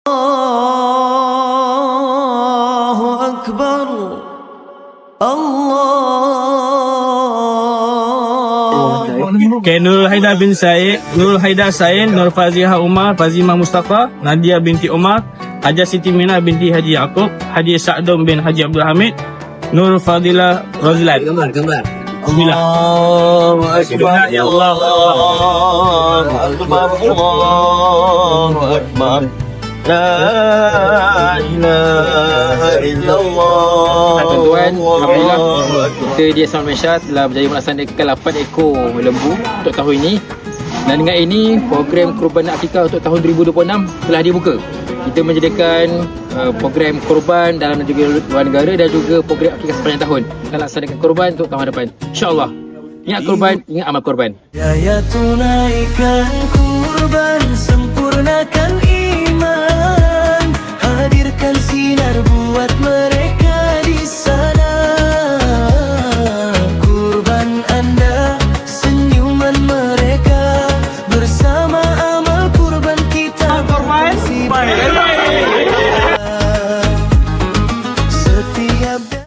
Allahu Akbar. Okay, Nurul Haidar bin Said, Nurul Haidar Said, Nur Fazihah Umar, Fazimah Mustafa, Nadia binti Umar, Haja Siti Mina binti Haji Yaakob, Haji Sa'dum bin Haji Abdul Hamid, Nur Fadilah Rozlan. Gambar. Bismillah. Allahu Akbar. Ya Allah. Allahu Akbar. Allahu Akbar. La ilaha illallah. Tuan-tuan, alhamdulillah kita di Asal Malaysia telah berjaya melaksanakan 8 ekor lembu untuk tahun ini. Dan dengan ini, program Korban Akikah untuk tahun 2026 telah dibuka. Kita menyediakan program korban dalam dan juga luar negara dan juga program akikah sepanjang tahun. Kita laksanakan korban untuk tahun depan. InsyaAllah. Ingat korban, ingat amal korban. Jaya tunaikan kurban, sempurnakan iman, hadirkan sinar buat mereka di sana. Kurban Anda, senyuman mereka, bersama amal kurban kita. Kurban.